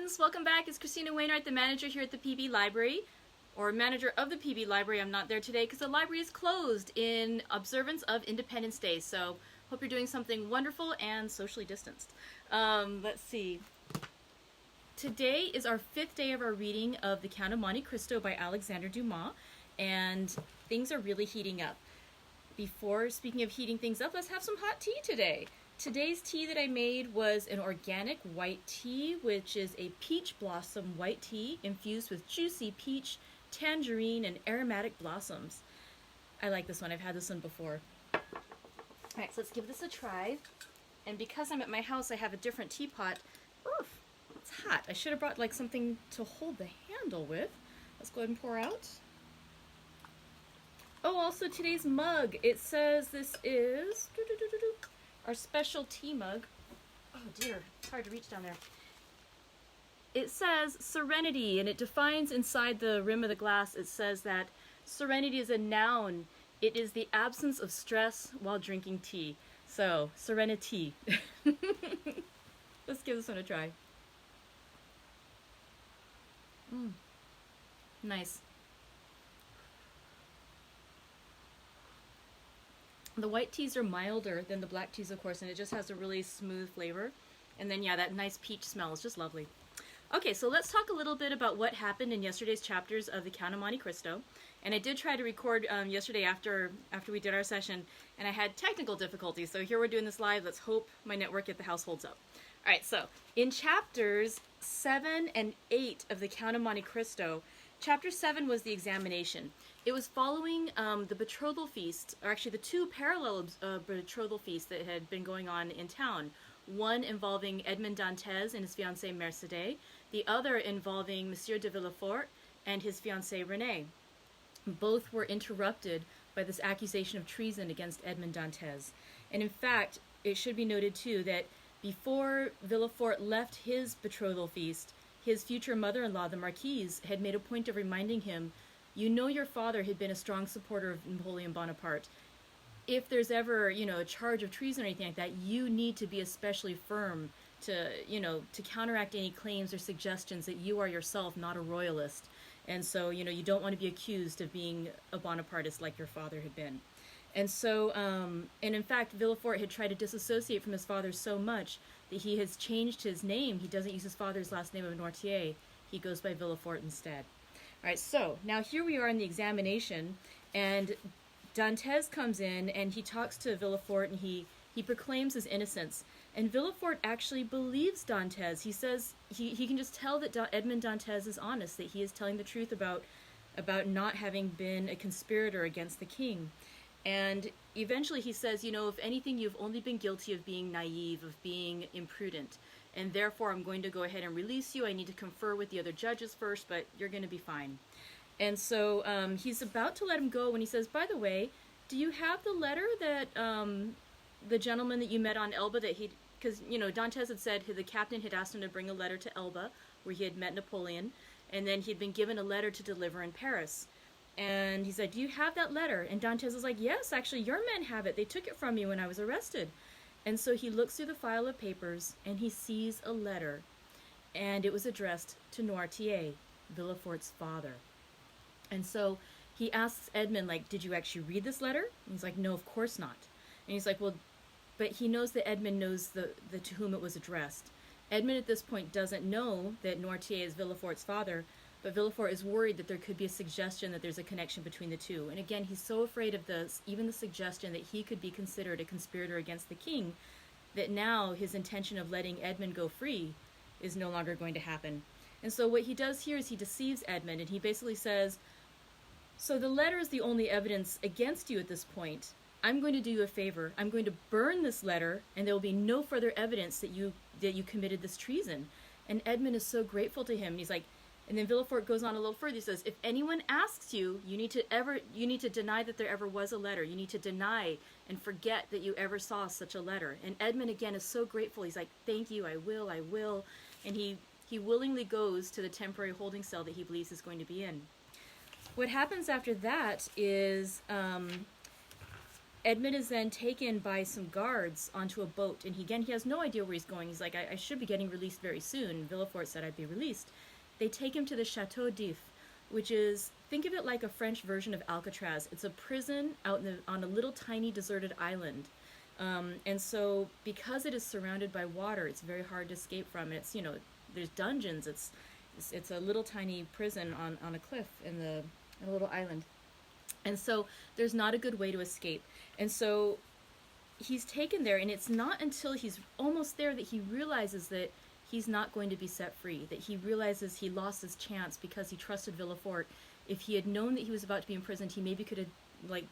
friends, welcome back. It's Christina Wainwright, the manager here at the PB Library, or manager of the PB Library. I'm not there today because the library is closed in observance of Independence Day, so hope you're doing something wonderful and socially distanced. Let's see. Today is our 5th day of our reading of The Count of Monte Cristo by Alexandre Dumas, and things are really heating up. Before speaking of heating things up, let's have some hot tea today. Today's tea that I made was an organic white tea, which is a peach blossom white tea infused with juicy peach, tangerine, and aromatic blossoms. I like this one. I've had this one before. All right, so let's give this a try. And because I'm at my house, I have a different teapot. Oof, it's hot. I should have brought like something to hold the handle with. Let's go ahead and pour out. Oh, also today's mug. It says this is our special tea mug. Oh dear, it's hard to reach down there. It says serenity, and it defines inside the rim of the glass, it says that serenity is a noun. It is the absence of stress while drinking tea. So, serenity. Let's give this one a try. Nice. The white teas are milder than the black teas, of course, and it just has a really smooth flavor. And then, yeah, that nice peach smell is just lovely. Okay, so let's talk a little bit about what happened in yesterday's chapters of The Count of Monte Cristo. And I did try to record yesterday after we did our session, and I had technical difficulties. So here we're doing this live. Let's hope my network at the house holds up. All right, so in chapters 7 and 8 of The Count of Monte Cristo, chapter 7 was the examination. It was following the betrothal feast, or actually the two parallel betrothal feasts that had been going on in town. One involving Edmond Dantes and his fiancée Mercédès, the other involving Monsieur de Villefort and his fiancée Renée. Both were interrupted by this accusation of treason against Edmond Dantes. And in fact, it should be noted too that before Villefort left his betrothal feast, his future mother-in-law, the Marquise, had made a point of reminding him, you know your father had been a strong supporter of Napoleon Bonaparte. If there's ever, a charge of treason or anything like that, you need to be especially firm to counteract any claims or suggestions that you are yourself not a royalist. And so, you don't want to be accused of being a Bonapartist like your father had been. And so, and in fact, Villefort had tried to disassociate from his father so much that he has changed his name. He doesn't use his father's last name of Noirtier. He goes by Villefort instead. All right, so now here we are in the examination, and Dantes comes in and he talks to Villefort, and he proclaims his innocence. And Villefort actually believes Dantes. He says he can just tell that Edmond Dantes is honest, that he is telling the truth about not having been a conspirator against the king. And eventually he says, if anything, you've only been guilty of being naive, of being imprudent. And therefore, I'm going to go ahead and release you. I need to confer with the other judges first, but you're going to be fine. And so he's about to let him go when he says, by the way, do you have the letter that the gentleman that you met on Elba, because, Dantes had said the captain had asked him to bring a letter to Elba, where he had met Napoleon, and then he'd been given a letter to deliver in Paris. And he said, do you have that letter? And Dantes was like, yes, actually, your men have it. They took it from me when I was arrested. And so he looks through the file of papers, and he sees a letter. And it was addressed to Noirtier, Villefort's father. And so he asks Edmond, did you actually read this letter? And he's like, no, of course not. And he's like, well, but he knows that Edmond knows the to whom it was addressed. Edmond at this point doesn't know that Noirtier is Villefort's father, but Villefort is worried that there could be a suggestion that there's a connection between the two. And again, he's so afraid of even the suggestion that he could be considered a conspirator against the king, that now his intention of letting Edmond go free is no longer going to happen. And so what he does here is he deceives Edmond, and he basically says, so the letter is the only evidence against you at this point. I'm going to do you a favor. I'm going to burn this letter, and there will be no further evidence that you committed this treason. And Edmond is so grateful to him. He's like, and then Villefort goes on a little further. He says, if anyone asks you, you need to deny that there ever was a letter. You need to deny and forget that you ever saw such a letter. And Edmond, again, is so grateful. He's like, thank you, I will. And he willingly goes to the temporary holding cell that he believes is going to be in. What happens after that is Edmund is then taken by some guards onto a boat, and he has no idea where he's going. He's like, I should be getting released very soon. Villefort said I'd be released. They take him to the Chateau d'If, which is, think of it like a French version of Alcatraz. It's a prison out on a little tiny deserted island. And so because it is surrounded by water, it's very hard to escape from. It's, you know, there's dungeons. It's a little tiny prison on a cliff in a little island. And so there's not a good way to escape. And so he's taken there, and it's not until he's almost there that he realizes that he's not going to be set free, that he realizes he lost his chance because he trusted Villefort. If he had known that he was about to be imprisoned, he maybe could have, like,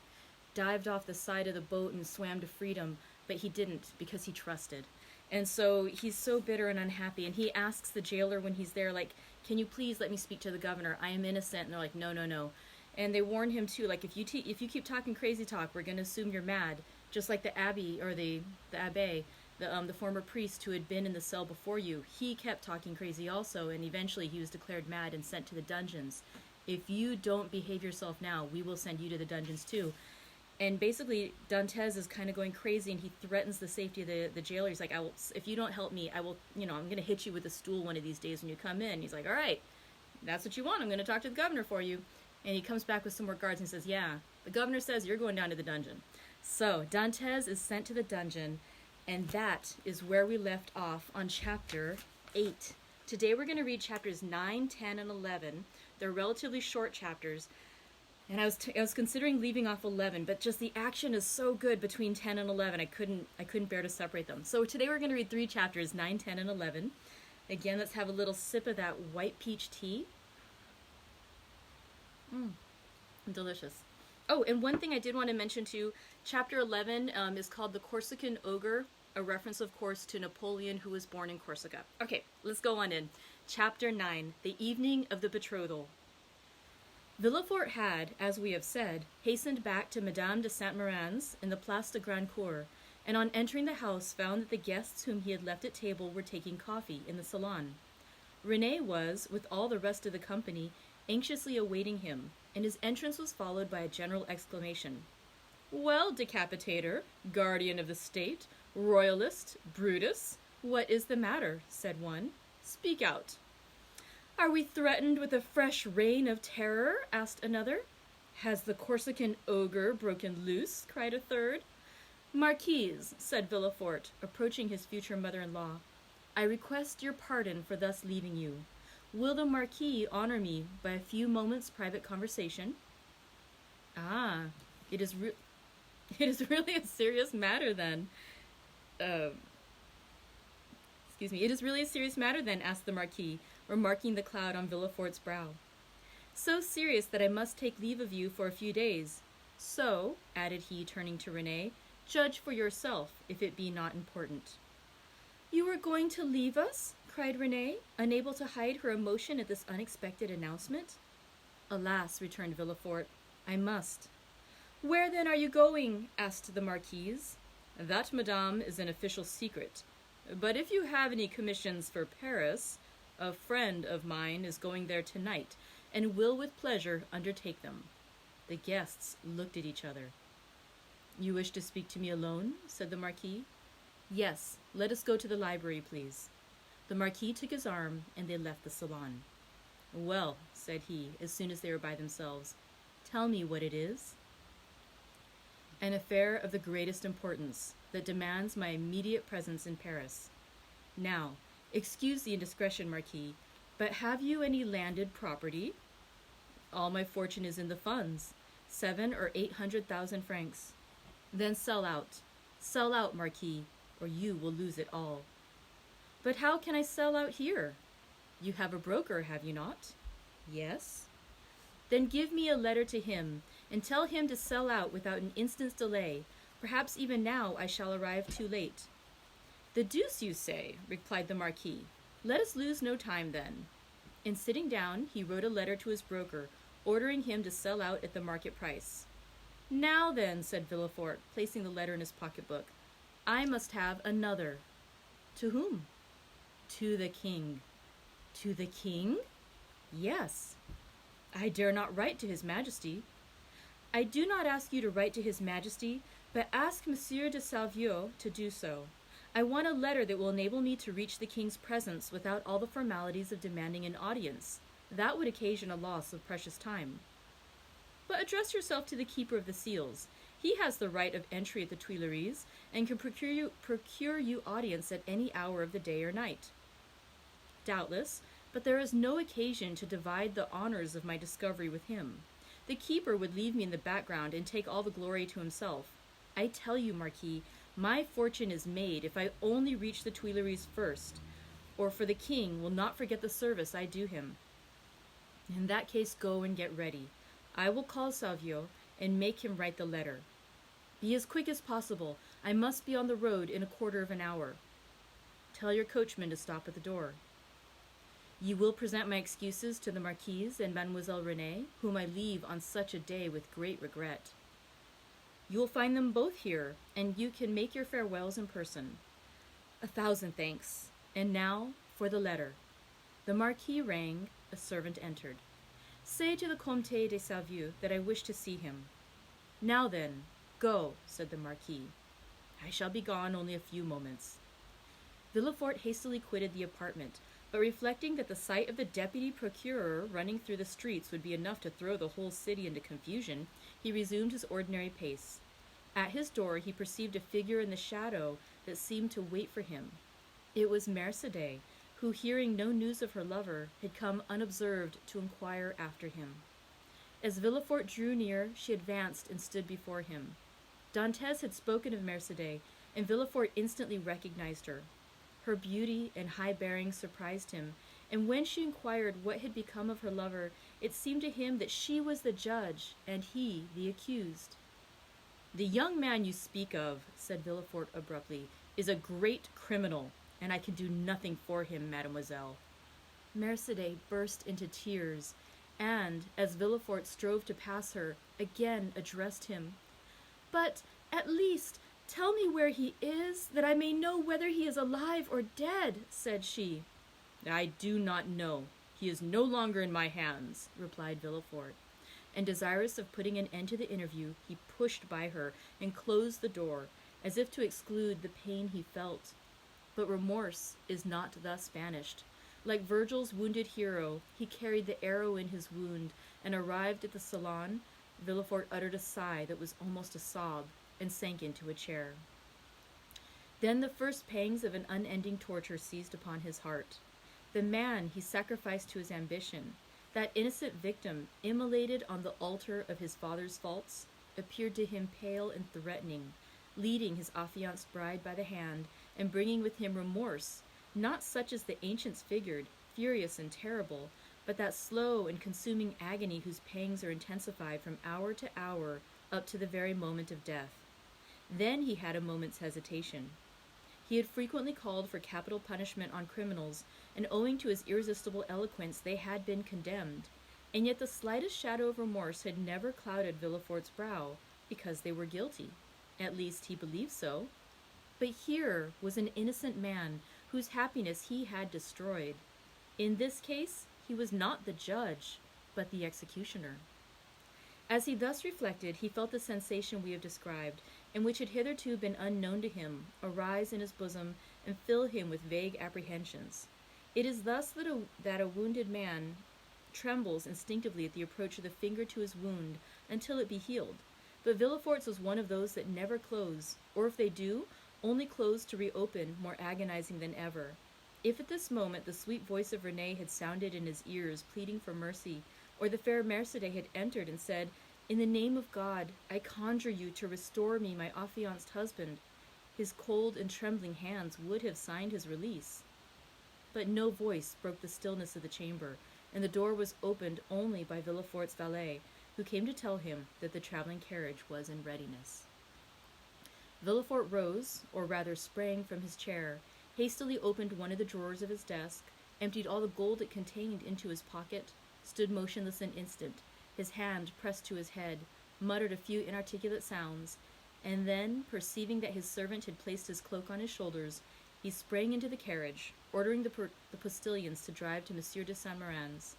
dived off the side of the boat and swam to freedom, but he didn't because he trusted. And so he's so bitter and unhappy, and he asks the jailer when he's there, like, can you please let me speak to the governor? I am innocent. And they're like, no, no, no. And they warn him too, like, if you keep talking crazy talk, we're going to assume you're mad, just like the abbé, or the abbé, the former priest who had been in the cell before you. He kept talking crazy also, and eventually he was declared mad and sent to the dungeons. If you don't behave yourself now, we will send you to the dungeons too. And basically, Dantes is kind of going crazy, and he threatens the safety of the jailer. He's like, if you don't help me, I will, you know, I'm going to hit you with a stool one of these days when you come in. He's like, all right, that's what you want. I'm going to talk to the governor for you. And he comes back with some more guards and says, yeah, the governor says you're going down to the dungeon. So Dantes is sent to the dungeon, and that is where we left off on chapter 8. Today we're going to read chapters 9, 10, and 11. They're relatively short chapters. And I was considering leaving off 11, but just the action is so good between 10 and 11, I couldn't bear to separate them. So today we're going to read 3 chapters, 9, 10, and 11. Again, let's have a little sip of that white peach tea. Delicious. Oh, and one thing I did want to mention too, chapter 11 is called The Corsican Ogre, a reference, of course, to Napoleon, who was born in Corsica. Okay, let's go on in. Chapter 9, The Evening of the Betrothal. Villefort had, as we have said, hastened back to Madame de Saint-Méran's in the Place de Grandcour, and on entering the house found that the guests whom he had left at table were taking coffee in the salon. René was, with all the rest of the company, anxiously awaiting him, and his entrance was followed by a general exclamation. Well, decapitator, guardian of the state, royalist, Brutus, what is the matter? Said one. Speak out. Are we threatened with a fresh reign of terror? Asked another. Has the Corsican ogre broken loose? Cried a third. Marquise, said Villefort, approaching his future mother-in-law, I request your pardon for thus leaving you. Will the Marquis honor me by a few moments' private conversation? Ah, it is really a serious matter then. It is really a serious matter then, asked the Marquis, remarking the cloud on Villefort's brow. So serious that I must take leave of you for a few days. So, added he, turning to René, judge for yourself, if it be not important. You are going to leave us? Cried René, unable to hide her emotion at this unexpected announcement. Alas, returned Villefort, I must. Where then are you going? Asked the Marquise. That, madame, is an official secret. But if you have any commissions for Paris, a friend of mine is going there tonight, and will with pleasure undertake them. The guests looked at each other. You wish to speak to me alone? Said the Marquis. Yes, let us go to the library, please. The Marquis took his arm, and they left the salon. Well, said he, as soon as they were by themselves, tell me what it is. An affair of the greatest importance that demands my immediate presence in Paris. Now, excuse the indiscretion, Marquis, but have you any landed property? All my fortune is in the funds, 700,000 or 800,000 francs. Then sell out. Sell out, Marquis, or you will lose it all. But how can I sell out here? You have a broker, have you not? Yes. Then give me a letter to him, and tell him to sell out without an instant's delay. Perhaps even now I shall arrive too late. The deuce you say, replied the Marquis. Let us lose no time then. And sitting down, he wrote a letter to his broker, ordering him to sell out at the market price. Now then, said Villefort, placing the letter in his pocketbook, I must have another. To whom? To the king. To the king? Yes. I dare not write to his majesty. I do not ask you to write to his majesty, But ask Monsieur de Salvieux to do so. I want a letter that will enable me to reach the king's presence without all the formalities of demanding an audience. That would occasion a loss of precious time. But address yourself to the keeper of the seals. He has the right of entry at the Tuileries and can procure you audience at any hour of the day or night. Doubtless, but there is no occasion to divide the honors of my discovery with him. The keeper would leave me in the background and take all the glory to himself. I tell you, Marquis, my fortune is made if I only reach the Tuileries first, or for the king will not forget the service I do him. In that case, go and get ready. I will call Salvieux and make him write the letter. Be as quick as possible. I must be on the road in a quarter of an hour. Tell your coachman to stop at the door. You will present my excuses to the Marquise and Mademoiselle Renée, whom I leave on such a day with great regret. You will find them both here, and you can make your farewells in person. 1,000 thanks. And now for the letter. The Marquis rang. A servant entered. Say to the Comte de Salvieux that I wish to see him. Now then, go, said the Marquis. I shall be gone only a few moments. Villefort hastily quitted the apartment, but reflecting that the sight of the deputy procureur running through the streets would be enough to throw the whole city into confusion, he resumed his ordinary pace. At his door he perceived a figure in the shadow that seemed to wait for him. It was Mercédès, who, hearing no news of her lover, had come unobserved to inquire after him. As Villefort drew near, she advanced and stood before him. Dantès had spoken of Mercédès, and Villefort instantly recognized her. Her beauty and high bearing surprised him, and when she inquired what had become of her lover, it seemed to him that she was the judge, and he the accused. The young man you speak of, said Villefort abruptly, is a great criminal, and I can do nothing for him, mademoiselle. Mercédès burst into tears, and, as Villefort strove to pass her, again addressed him. But, at least, tell me where he is, that I may know whether he is alive or dead, said she. I do not know. He is no longer in my hands, replied Villefort. And desirous of putting an end to the interview, he pushed by her and closed the door, as if to exclude the pain he felt. But remorse is not thus banished. Like Virgil's wounded hero, he carried the arrow in his wound, and arrived at the salon, Villefort uttered a sigh that was almost a sob, and sank into a chair. Then the first pangs of an unending torture seized upon his heart. The man he sacrificed to his ambition, that innocent victim immolated on the altar of his father's faults, appeared to him pale and threatening, leading his affianced bride by the hand, and bringing with him remorse, not such as the ancients figured, furious and terrible, but that slow and consuming agony whose pangs are intensified from hour to hour up to the very moment of death. Then he had a moment's hesitation. He had frequently called for capital punishment on criminals, and owing to his irresistible eloquence they had been condemned, and yet the slightest shadow of remorse had never clouded Villefort's brow, because they were guilty. At least he believed so. But here was an innocent man whose happiness he had destroyed. In this case, he was not the judge, but the executioner. As he thus reflected, he felt the sensation we have described, and which had hitherto been unknown to him, arise in his bosom and fill him with vague apprehensions. It is thus that a wounded man trembles instinctively at the approach of the finger to his wound until it be healed. But Villefort's was one of those that never close, or if they do, only close to reopen, more agonizing than ever. If at this moment the sweet voice of Renée had sounded in his ears, pleading for mercy, or the fair Mercédès had entered and said, "In the name of God, I conjure you to restore me my affianced husband," his cold and trembling hands would have signed his release. But no voice broke the stillness of the chamber, and the door was opened only by Villefort's valet, who came to tell him that the traveling carriage was in readiness. Villefort rose, or rather sprang from his chair, hastily opened one of the drawers of his desk, emptied all the gold it contained into his pocket, stood motionless an instant, his hand pressed to his head, muttered a few inarticulate sounds, and then, perceiving that his servant had placed his cloak on his shoulders, he sprang into the carriage, ordering the postilions to drive to Monsieur de Saint-Méran's.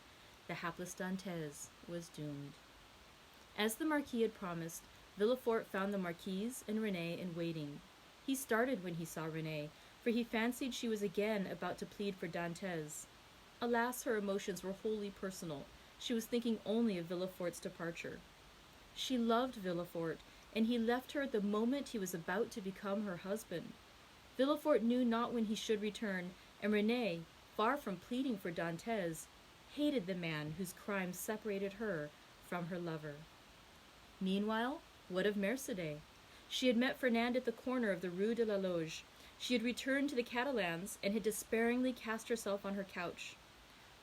The hapless Dantès was doomed. As the Marquis had promised, Villefort found the Marquise and Renée in waiting. He started when he saw Renée, for he fancied she was again about to plead for Dantès. Alas, her emotions were wholly personal. She was thinking only of Villefort's departure. She loved Villefort, and he left her at the moment he was about to become her husband. Villefort knew not when he should return, and Renée, far from pleading for Dantès, hated the man whose crime separated her from her lover. Meanwhile, what of Mercédès? She had met Fernand at the corner of the Rue de la Loge. She had returned to the Catalans and had despairingly cast herself on her couch.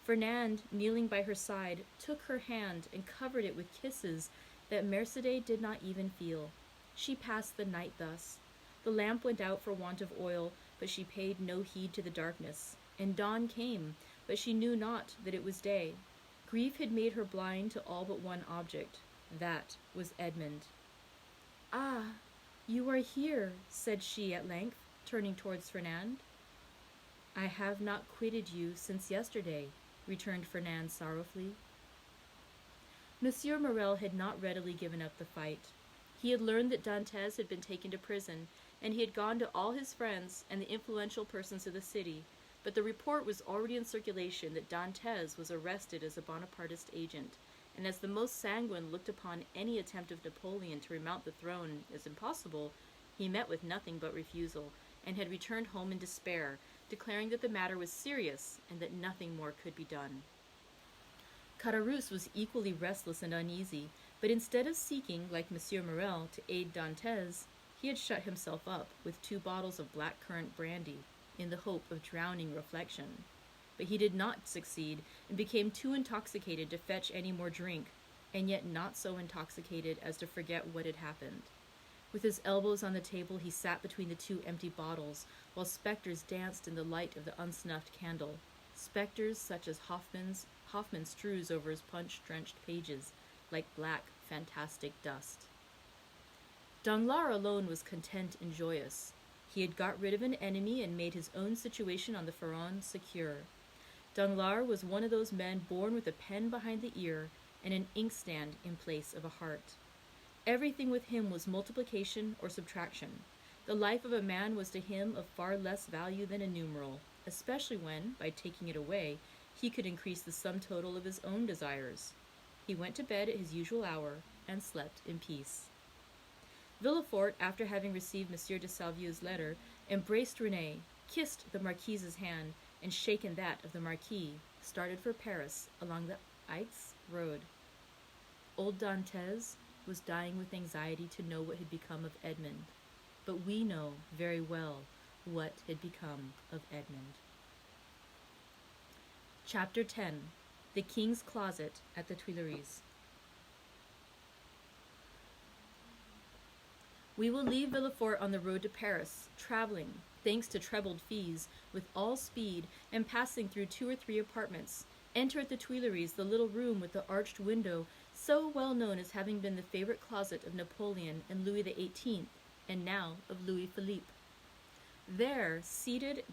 Fernand, kneeling by her side, took her hand and covered it with kisses that Mercédès did not even feel. She passed the night thus. The lamp went out for want of oil, but she paid no heed to the darkness. And dawn came, but she knew not that it was day. Grief had made her blind to all but one object. That was Edmond. "Ah, you are here," said she at length, turning towards Fernand. "I have not quitted you since yesterday," returned Fernand sorrowfully. Monsieur Morel had not readily given up the fight. He had learned that Dantès had been taken to prison, and he had gone to all his friends and the influential persons of the city, but the report was already in circulation that Dantès was arrested as a Bonapartist agent, and as the most sanguine looked upon any attempt of Napoleon to remount the throne as impossible, he met with nothing but refusal, and had returned home in despair, declaring that the matter was serious and that nothing more could be done. Caderousse was equally restless and uneasy, but instead of seeking, like Monsieur Morel, to aid Dantès, he had shut himself up with 2 bottles of black currant brandy, in the hope of drowning reflection. But he did not succeed, and became too intoxicated to fetch any more drink, and yet not so intoxicated as to forget what had happened. With his elbows on the table, he sat between the 2 empty bottles, while spectres danced in the light of the unsnuffed candle, spectres such as Hoffman strews over his punch-drenched pages, like black, fantastic dust. Danglars alone was content and joyous. He had got rid of an enemy and made his own situation on the Pharaon secure. Danglars was one of those men born with a pen behind the ear and an inkstand in place of a heart. Everything with him was multiplication or subtraction. The life of a man was to him of far less value than a numeral, especially when, by taking it away, he could increase the sum total of his own desires. He went to bed at his usual hour and slept in peace. Villefort, after having received Monsieur de Salvieux's letter, embraced Renée, kissed the Marquise's hand, and shaken that of the Marquis, started for Paris along the Aix road. Old Dantès was dying with anxiety to know what had become of Edmond, but we know very well what had become of Edmond. Chapter 10. The King's Closet at the Tuileries. We will leave Villefort on the road to Paris, traveling, thanks to trebled fees, with all speed, and passing through 2 or 3 apartments. Enter at the Tuileries the little room with the arched window, so well known as having been the favorite closet of Napoleon and Louis XVIII, and now of Louis Philippe. There, seated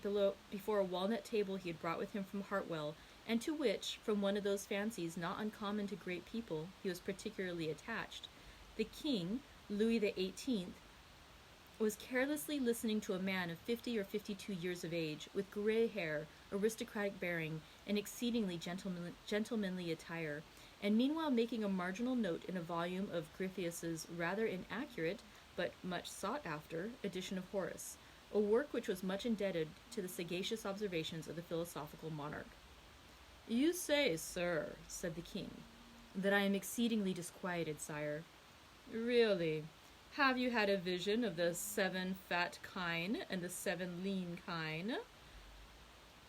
before a walnut table he had brought with him from Hartwell, and to which, from one of those fancies not uncommon to great people, he was particularly attached, the king, Louis XVIII, was carelessly listening to a man of 50 or 52 years of age, with gray hair, aristocratic bearing, and exceedingly gentlemanly attire, and meanwhile making a marginal note in a volume of Gryphius's rather inaccurate, but much sought-after, edition of Horace, a work which was much indebted to the sagacious observations of the philosophical monarch. "You say, sir," said the king, "that I am exceedingly disquieted, sire." "Really? Have you had a vision of the 7 fat kine and the 7 lean kine?"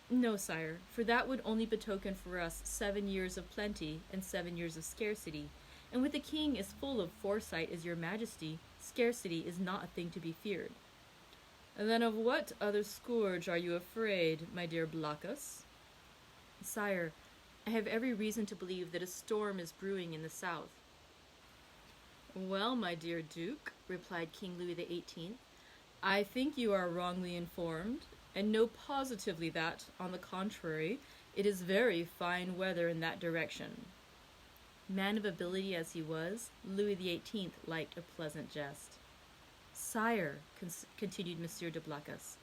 "No, sire, for that would only betoken for us 7 years of plenty and 7 years of scarcity, and with a king as full of foresight as your majesty, scarcity is not a thing to be feared." "Then of what other scourge are you afraid, my dear Blockus?" "Sire, I have every reason to believe that a storm is brewing in the south." "Well, my dear Duke," replied King Louis XVIII, "I think you are wrongly informed, and know positively that, on the contrary, it is very fine weather in that direction." Man of ability as he was, Louis XVIII liked a pleasant jest. Sire, continued Monsieur de Blacas,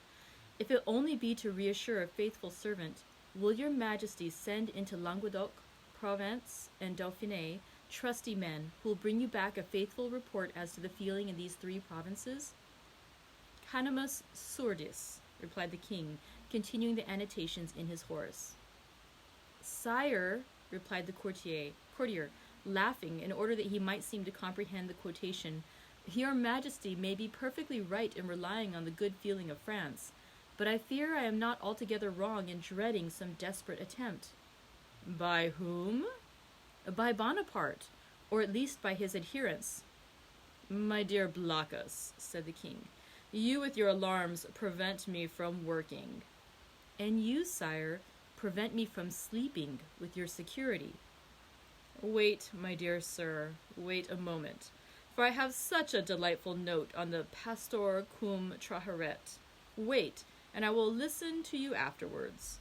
if it only be to reassure a faithful servant, will your majesty send into Languedoc, Provence, and Dauphiné trusty men who will bring you back a faithful report as to the feeling in these 3 provinces? Canamus surdis, replied the king, continuing the annotations in his Horace. Sire, replied the courtier, laughing in order that he might seem to comprehend the quotation, your majesty may be perfectly right in relying on the good feeling of France, but I fear I am not altogether wrong in dreading some desperate attempt. By whom? By Bonaparte, or at least by his adherents. My dear Blacas, said the king, you with your alarms prevent me from working. And you, sire, prevent me from sleeping with your security. Wait, my dear sir, wait a moment, for I have such a delightful note on the Pastor cum Traharet. Wait, and I will listen to you afterwards.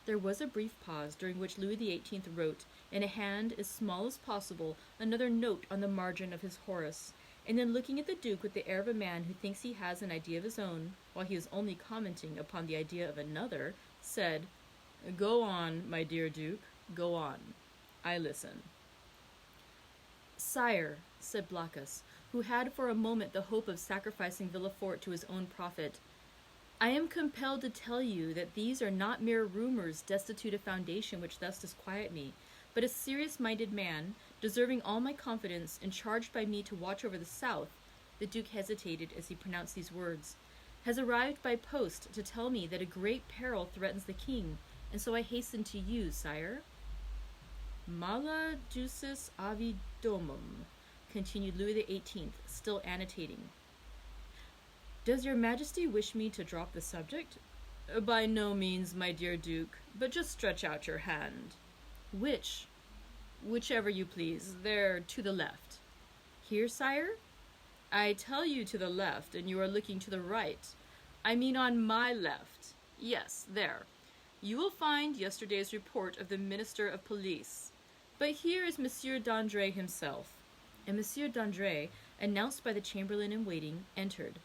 There was a brief pause, during which Louis XVIII wrote, in a hand as small as possible, another note on the margin of his Horace, and then looking at the Duke with the air of a man who thinks he has an idea of his own, while he is only commenting upon the idea of another, said, Go on, my dear Duke, go on. I listen. Sire, said Blacas, who had for a moment the hope of sacrificing Villefort to his own profit, I am compelled to tell you that these are not mere rumors destitute of foundation which thus disquiet me, but a serious-minded man, deserving all my confidence and charged by me to watch over the south, the Duke hesitated as he pronounced these words, has arrived by post to tell me that a great peril threatens the king, and so I hasten to you, sire. Mala jucis avi domum, continued Louis XVIII, still annotating. Does your majesty wish me to drop the subject? By no means, my dear Duke, but just stretch out your hand. Which? Whichever you please, there to the left. Here, sire? I tell you to the left, and you are looking to the right. I mean on my left. Yes, there. You will find yesterday's report of the Minister of Police. But here is Monsieur d'André himself. And Monsieur d'André, announced by the chamberlain in waiting, entered.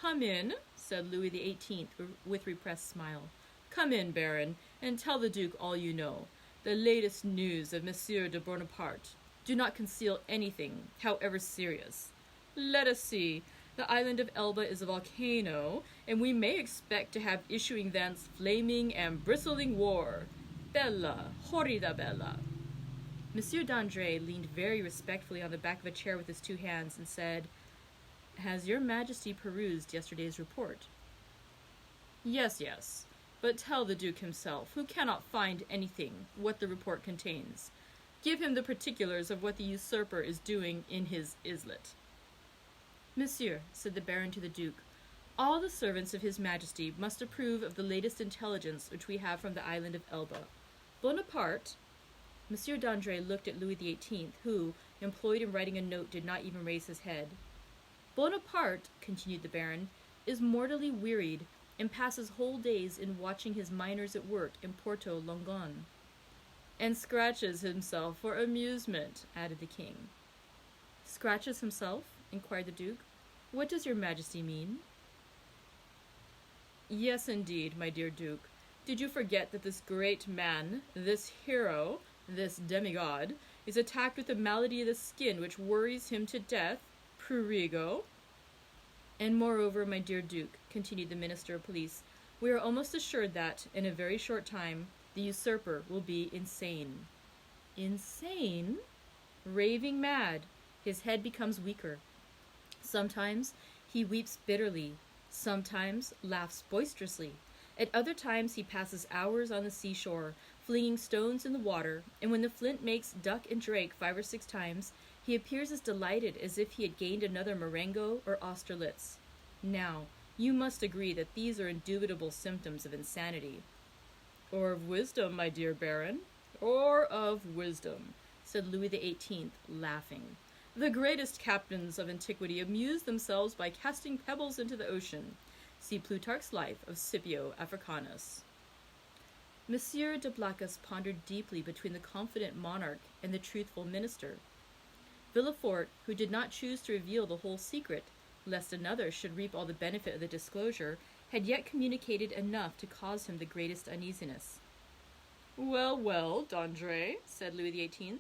Come in, said Louis XVIII with repressed smile. Come in, Baron, and tell the Duke all you know. The latest news of Monsieur de Bonaparte. Do not conceal anything, however serious. Let us see. The island of Elba is a volcano, and we may expect to have issuing thence flaming and bristling war. Bella, horrida bella. Monsieur d'André leaned very respectfully on the back of a chair with his 2 hands and said, Has your majesty perused yesterday's report? Yes, yes. But tell the Duke himself, who cannot find anything, what the report contains. Give him the particulars of what the usurper is doing in his islet. Monsieur, said the Baron to the Duke, all the servants of his majesty must approve of the latest intelligence which we have from the island of Elba. Bonaparte. Monsieur d'André looked at Louis XVIII, who, employed in writing a note, did not even raise his head. Bonaparte, continued the Baron, is mortally wearied, and passes whole days in watching his miners at work in Porto Longon. And scratches himself for amusement, added the king. Scratches himself? Inquired the Duke. What does your majesty mean? Yes, indeed, my dear Duke. Did you forget that this great man, this hero, this demigod, is attacked with a malady of the skin which worries him to death? Prurigo? And moreover, my dear Duke, continued the Minister of Police, we are almost assured that, in a very short time, the usurper will be insane. Insane? Raving mad. His head becomes weaker. Sometimes he weeps bitterly. Sometimes laughs boisterously. At other times he passes hours on the seashore, flinging stones in the water, and when the flint makes duck and drake 5 or 6 times, he appears as delighted as if he had gained another Marengo or Austerlitz. Now, you must agree that these are indubitable symptoms of insanity. Or of wisdom, my dear Baron. Or of wisdom, said Louis XVIII, laughing. The greatest captains of antiquity amused themselves by casting pebbles into the ocean. See Plutarch's Life of Scipio Africanus. Monsieur de Blacas pondered deeply between the confident monarch and the truthful minister. Villefort, who did not choose to reveal the whole secret, lest another should reap all the benefit of the disclosure, had yet communicated enough to cause him the greatest uneasiness. "Well, well, D'André," said Louis XVIII,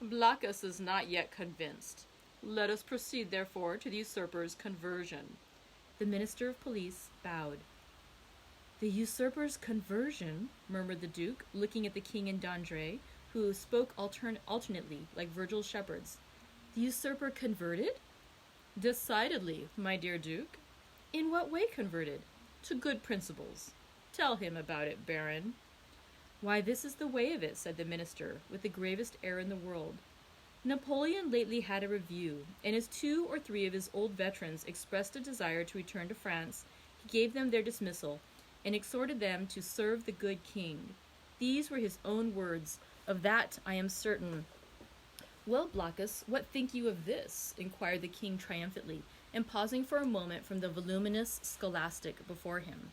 "Blacas is not yet convinced. Let us proceed, therefore, to the usurper's conversion." The minister of police bowed. "The usurper's conversion," murmured the duke, looking at the king and D'André, who spoke alternately, like Virgil's shepherds. "The usurper converted?" "Decidedly, my dear duke." "In what way converted?" "To good principles. Tell him about it, baron." "Why, this is the way of it," said the minister, with the gravest air in the world. "Napoleon lately had a review, and as 2 or 3 of his old veterans expressed a desire to return to France, he gave them their dismissal, and exhorted them to serve the good king. These were his own words. Of that I am certain." "Well, Blacas, what think you of this?" inquired the king triumphantly, and pausing for a moment from the voluminous scholiast before him.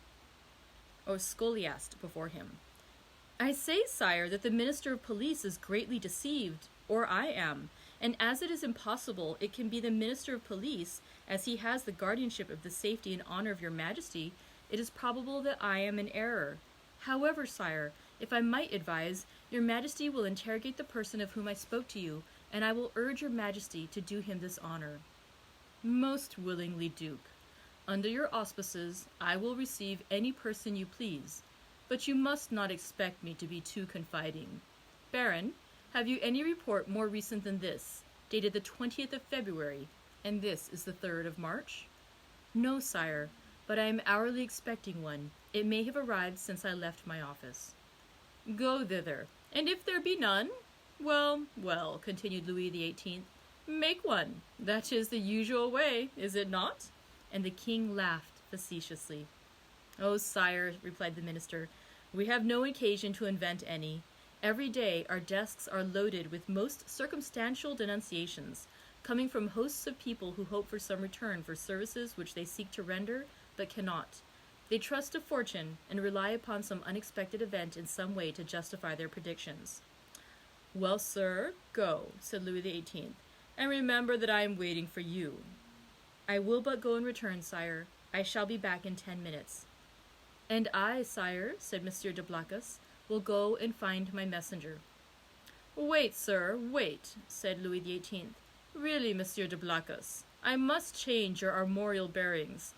"I say, sire, that the minister of police is greatly deceived, or I am, and as it is impossible it can be the minister of police, as he has the guardianship of the safety and honor of your majesty, it is probable that I am in error. However, sire, if I might advise, your majesty will interrogate the person of whom I spoke to you, and I will urge your majesty to do him this honor." "Most willingly, duke. Under your auspices, I will receive any person you please, but you must not expect me to be too confiding. Baron, have you any report more recent than this, dated the 20th of February, and this is the 3rd of March?" "No, sire, but I am hourly expecting one. It may have arrived since I left my office." "Go thither, and if there be none, well, well," continued Louis XVIII, "make one. That is the usual way, is it not?" And the king laughed facetiously. "Oh, sire," replied the minister, "we have no occasion to invent any. Every day our desks are loaded with most circumstantial denunciations, coming from hosts of people who hope for some return for services which they seek to render, but cannot. They trust to fortune, and rely upon some unexpected event in some way to justify their predictions." "Well, sir, go," said Louis XVIII, "and remember that I am waiting for you." "I will but go and return, sire. I shall be back in 10 minutes." "And I, sire," said Monsieur de Blacas, "will go and find my messenger." "Wait, sir, wait," said Louis XVIII. "Really, Monsieur de Blacas, I must change your armorial bearings.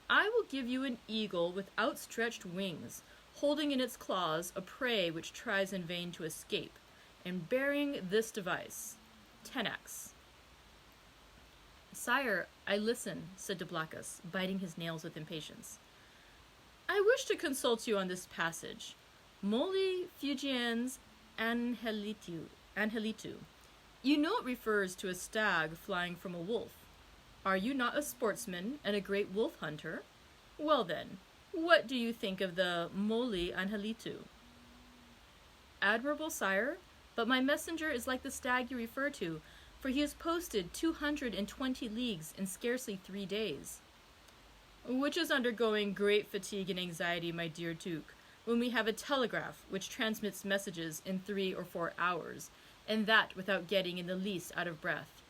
I will give you an eagle with outstretched wings, holding in its claws a prey which tries in vain to escape, and bearing this device, Tenax." "Sire, I listen," said de Blacas, biting his nails with impatience. "I wish to consult you on this passage. Molli fugiens angelitu. You know it refers to a stag flying from a wolf. Are you not a sportsman and a great wolf hunter? Well then, what do you think of the molli angelitu?" "Admirable, sire, but my messenger is like the stag you refer to, for he has posted 220 leagues in scarcely 3 days." "Which is undergoing great fatigue and anxiety, my dear duke, when we have a telegraph which transmits messages in 3 or 4 hours, and that without getting in the least out of breath."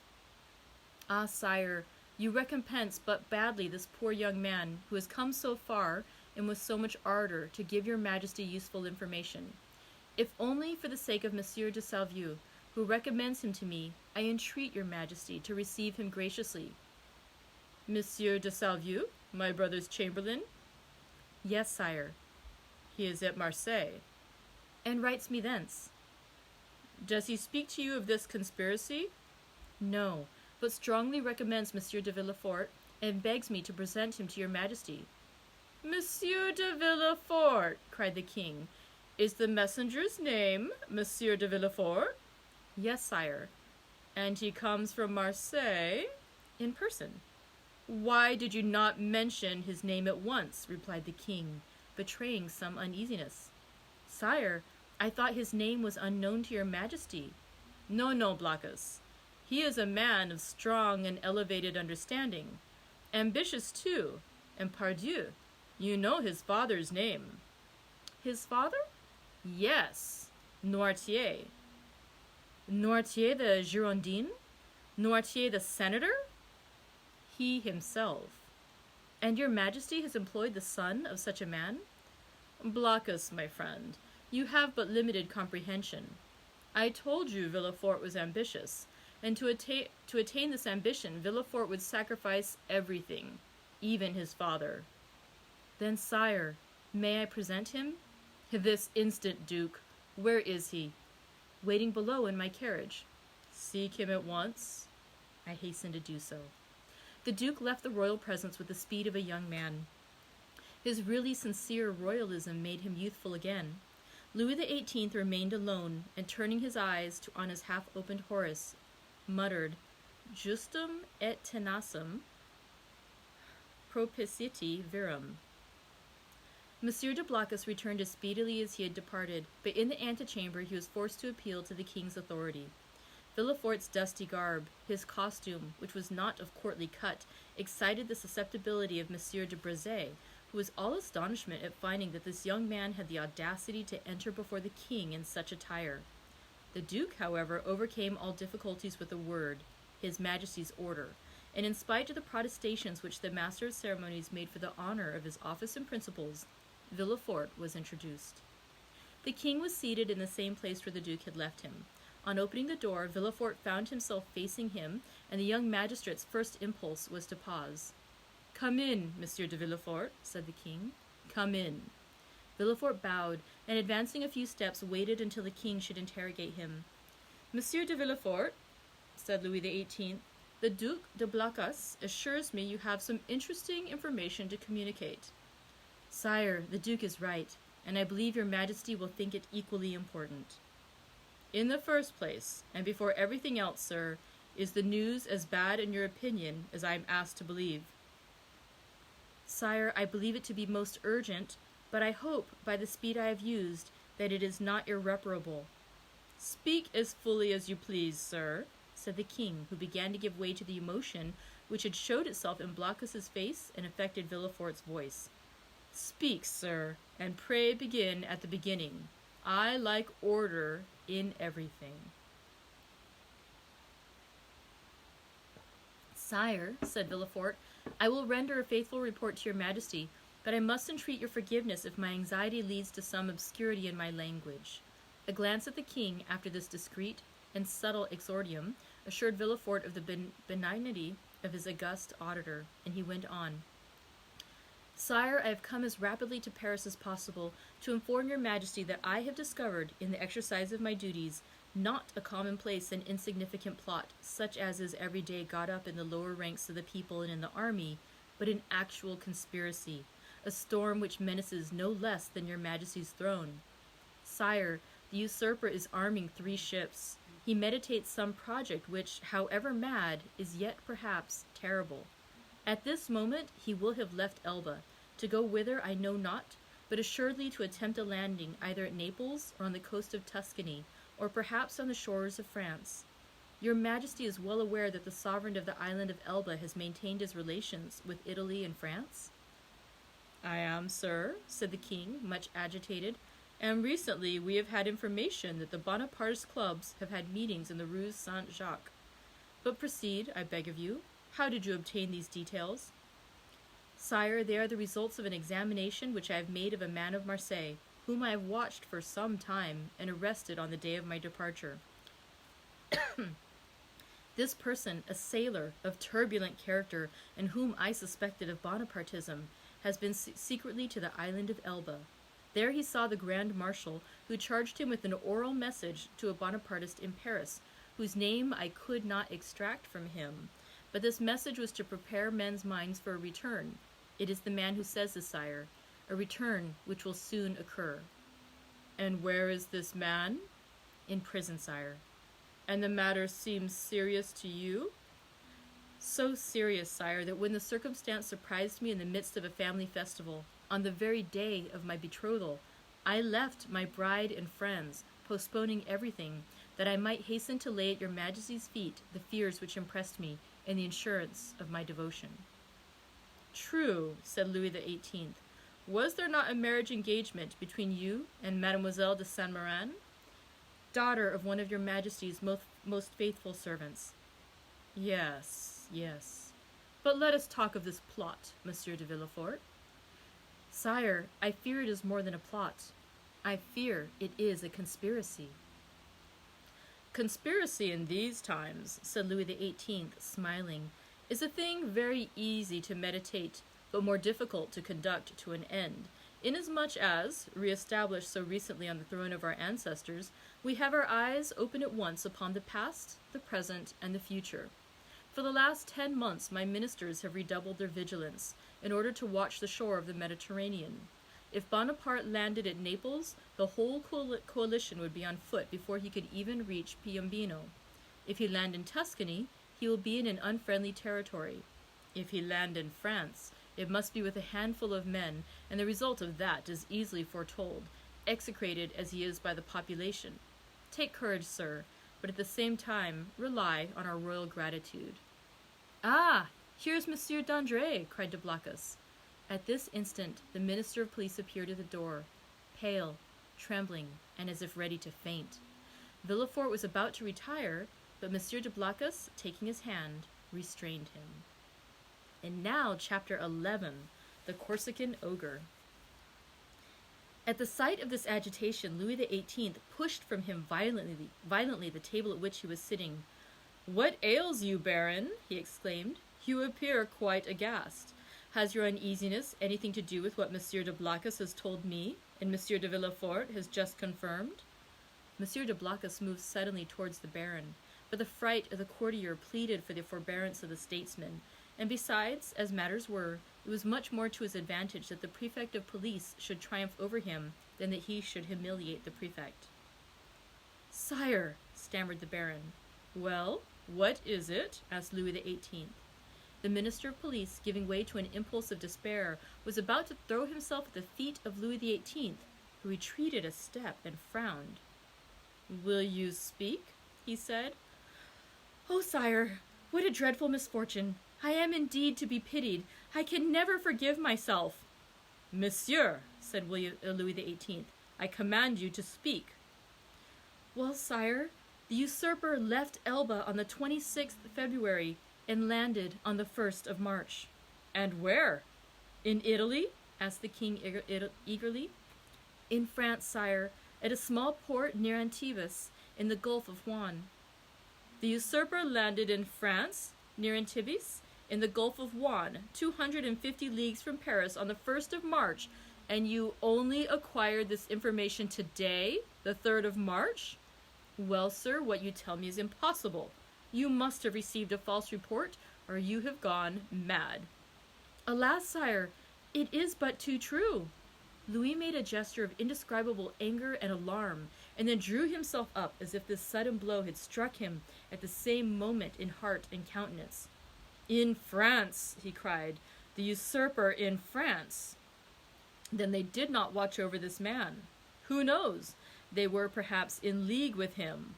"Ah, sire, you recompense but badly this poor young man who has come so far and with so much ardor to give your majesty useful information. If only for the sake of Monsieur de Salvieux, who recommends him to me, I entreat your majesty to receive him graciously." "Monsieur de Salvieux, my brother's chamberlain?" "Yes, sire." "He is at Marseille." "And writes me thence." "Does he speak to you of this conspiracy?" "No, but strongly recommends Monsieur de Villefort, and begs me to present him to your majesty." "Monsieur de Villefort!" cried the king. "Is the messenger's name Monsieur de Villefort?" "Yes, sire." "And he comes from Marseille?" "In person." "Why did you not mention his name at once?" replied the king, betraying some uneasiness. "Sire, I thought his name was unknown to your majesty." "No, no, Blacas. He is a man of strong and elevated understanding. Ambitious, too, and pardieu, you know his father's name." "His father?" Yes, Noirtier. Noirtier the Girondin? Noirtier the senator? He himself. And your majesty has employed the son of such a man? Blockus, my friend, you have but limited comprehension. I told you Villefort was ambitious, and to attain this ambition, Villefort would sacrifice everything, even his father. Then, sire, may I present him? This instant, Duke. Where is he? Waiting below in my carriage. Seek him at once. I hastened to do so. The Duke left the royal presence with the speed of a young man. His really sincere royalism made him youthful again. Louis XVIII remained alone, and turning his eyes on his half-opened Horace, muttered, Justum et tenacem propiciati virum. Monsieur de Blockus returned as speedily as he had departed, but in the antechamber he was forced to appeal to the king's authority. Villefort's dusty garb, his costume, which was not of courtly cut, excited the susceptibility of Monsieur de Brezé, who was all astonishment at finding that this young man had the audacity to enter before the king in such attire. The Duke, however, overcame all difficulties with a word, His Majesty's order, and in spite of the protestations which the master of ceremonies made for the honor of his office and principles, Villefort was introduced. The king was seated in the same place where the Duke had left him. On opening the door, Villefort found himself facing him, and the young magistrate's first impulse was to pause. Come in, Monsieur de Villefort, said the king. Come in. Villefort bowed, and advancing a few steps, waited until the king should interrogate him. Monsieur de Villefort, said Louis XVIII, the Duc de Blacas assures me you have some interesting information to communicate. Sire, the Duke is right, and I believe your Majesty will think it equally important. In the first place, and before everything else, sir, is the news as bad in your opinion as I am asked to believe? Sire, I believe it to be most urgent, but I hope, by the speed I have used, that it is not irreparable. Speak as fully as you please, sir, said the king, who began to give way to the emotion which had showed itself in Blackus's face and affected Villefort's voice. Speak, sir, and pray begin at the beginning. I like order in everything. Sire, said Villefort, I will render a faithful report to your Majesty, but I must entreat your forgiveness if my anxiety leads to some obscurity in my language. A glance at the king, after this discreet and subtle exordium, assured Villefort of the benignity of his august auditor, and he went on. Sire, I have come as rapidly to Paris as possible to inform your Majesty that I have discovered, in the exercise of my duties, not a commonplace and insignificant plot, such as is every day got up in the lower ranks of the people and in the army, but an actual conspiracy, a storm which menaces no less than your Majesty's throne. Sire, the usurper is arming 3 ships. He meditates some project which, however mad, is yet perhaps terrible. At this moment he will have left Elba, to go whither I know not, but assuredly to attempt a landing either at Naples or on the coast of Tuscany, or perhaps on the shores of France. Your Majesty is well aware that the sovereign of the island of Elba has maintained his relations with Italy and France? I am, sir, said the king, much agitated, and recently we have had information that the Bonapartist clubs have had meetings in the Rue Saint-Jacques. But proceed, I beg of you. How did you obtain these details? Sire, they are the results of an examination which I have made of a man of Marseille, whom I have watched for some time and arrested on the day of my departure. This person, a sailor of turbulent character and whom I suspected of Bonapartism, has been secretly to the island of Elba. There he saw the Grand Marshal, who charged him with an oral message to a Bonapartist in Paris, whose name I could not extract from him. But this message was to prepare men's minds for a return. It is the man who says this, sire, a return which will soon occur. And where is this man? In prison, sire. And the matter seems serious to you? So serious, sire, that when the circumstance surprised me in the midst of a family festival, on the very day of my betrothal, I left my bride and friends, postponing everything, that I might hasten to lay at your Majesty's feet the fears which impressed me, and the assurance of my devotion. True, said Louis XVIII. was there not a marriage engagement between you and Mademoiselle de Saint-Méran, daughter of one of your Majesty's most faithful servants? Yes, yes. But let us talk of this plot, Monsieur de Villefort. Sire, I fear it is more than a plot. I fear it is a conspiracy. Conspiracy in these times, said Louis XVIII, smiling, is a thing very easy to meditate, but more difficult to conduct to an end, inasmuch as, re-established so recently on the throne of our ancestors, we have our eyes open at once upon the past, the present, and the future. For the last 10 months my ministers have redoubled their vigilance, in order to watch the shore of the Mediterranean. If Bonaparte landed at Naples, the whole coalition would be on foot before he could even reach Piombino. If he land in Tuscany, he will be in an unfriendly territory. If he land in France, it must be with a handful of men, and the result of that is easily foretold, execrated as he is by the population. Take courage, sir, but at the same time rely on our royal gratitude. Ah, here is Monsieur d'André, cried de Blacas. At this instant the Minister of Police appeared at the door, pale, trembling, and as if ready to faint. Villefort was about to retire, but Monsieur de Blacas, taking his hand, restrained him. And now chapter 11, The Corsican Ogre. At the sight of this agitation, Louis XVIII pushed from him violently the table at which he was sitting. "What ails you, Baron?" he exclaimed. "You appear quite aghast. Has your uneasiness anything to do with what Monsieur de Blacas has told me, and Monsieur de Villefort has just confirmed?" Monsieur de Blacas moved suddenly towards the Baron, but the fright of the courtier pleaded for the forbearance of the statesman, and besides, as matters were, it was much more to his advantage that the prefect of police should triumph over him than that he should humiliate the prefect. "Sire," stammered the Baron. "Well, what is it?" asked Louis XVIII. The Minister of Police, giving way to an impulse of despair, was about to throw himself at the feet of Louis XVIII, who retreated a step and frowned. "Will you speak?" he said. "Oh, sire, what a dreadful misfortune! I am indeed to be pitied. I can never forgive myself." "Monsieur," said Louis XVIII, "I command you to speak." "Well, sire, the usurper left Elba on the 26th February and landed on the 1st of March. "And where? In Italy?" asked the king eagerly. "In France, sire, at a small port near Antibes, in the Gulf of Juan." "The usurper landed in France, near Antibes, in the Gulf of Juan, 250 leagues from Paris, on the 1st of March, and you only acquired this information today, the 3rd of March? Well, sir, what you tell me is impossible. You must have received a false report, or you have gone mad." "Alas, sire, it is but too true." Louis made a gesture of indescribable anger and alarm, and then drew himself up as if this sudden blow had struck him at the same moment in heart and countenance. "In France!" he cried. "The usurper in France! Then they did not watch over this man. Who knows? They were perhaps in league with him."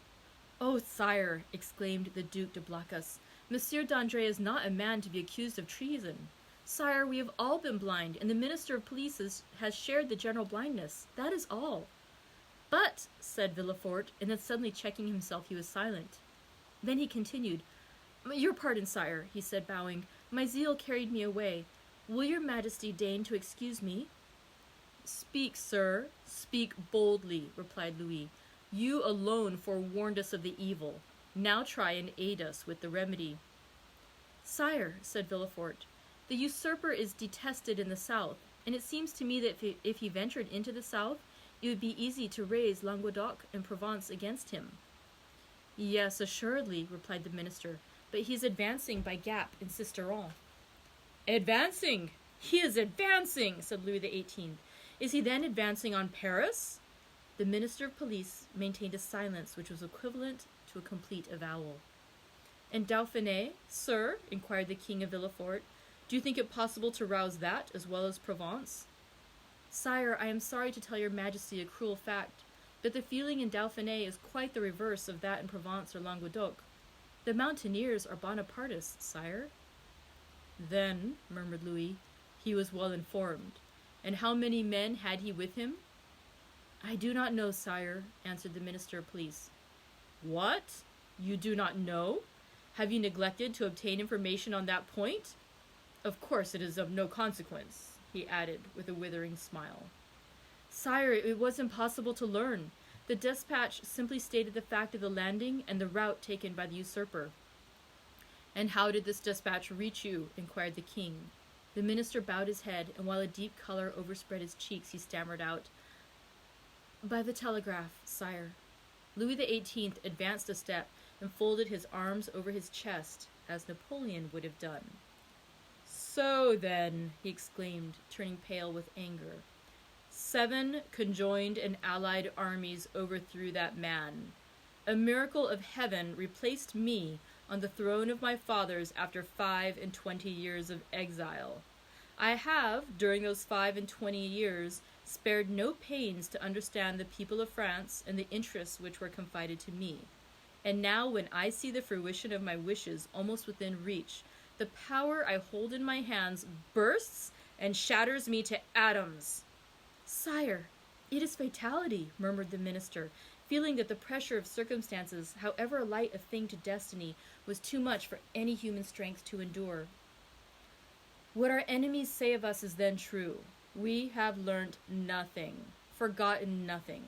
"Oh, sire," exclaimed the Duc de Blacas, "Monsieur d'André is not a man to be accused of treason. Sire, we have all been blind, and the Minister of Police has shared the general blindness. That is all." "But," said Villefort, and then suddenly checking himself, he was silent. Then he continued, "Your pardon, sire," he said, bowing. "My zeal carried me away. Will your Majesty deign to excuse me?" "Speak, sir, speak boldly," replied Louis. "You alone forewarned us of the evil. Now try and aid us with the remedy." "Sire," said Villefort, "the usurper is detested in the south, and it seems to me that if he ventured into the south, it would be easy to raise Languedoc and Provence against him." "Yes, assuredly," replied the minister, "but he is advancing by Gap and Sisteron." "Advancing! He is advancing!" said Louis XVIII. "Is he then advancing on Paris?" The Minister of Police maintained a silence which was equivalent to a complete avowal. "And Dauphiné, sir?" inquired the King of Villefort. "Do you think it possible to rouse that as well as Provence?" "Sire, I am sorry to tell your Majesty a cruel fact, but the feeling in Dauphiné is quite the reverse of that in Provence or Languedoc. The mountaineers are Bonapartists, sire." "Then," murmured Louis, "he was well informed. And how many men had he with him? I do not know, sire, answered the minister of police. What? You do not know? Have you neglected to obtain information on that point? Of course it is of no consequence, he added with a withering smile. Sire, it was impossible to learn. The dispatch simply stated the fact of the landing and the route taken by the usurper. And how did this dispatch reach you? Inquired the king. The minister bowed his head, and while a deep color overspread his cheeks, he stammered out, By the telegraph, sire. Louis XVIII advanced a step and folded his arms over his chest, as Napoleon would have done. So then, he exclaimed, turning pale with anger, 7 conjoined and allied armies overthrew that man. A miracle of heaven replaced me on the throne of my fathers after 25 years of exile. I have, during those 25 years, spared no pains to understand the people of France and the interests which were confided to me. And now when I see the fruition of my wishes almost within reach, the power I hold in my hands bursts and shatters me to atoms. Sire, it is fatality, murmured the minister, feeling that the pressure of circumstances, however light a thing to destiny, was too much for any human strength to endure. What our enemies say of us is then true. We have learnt nothing, forgotten nothing.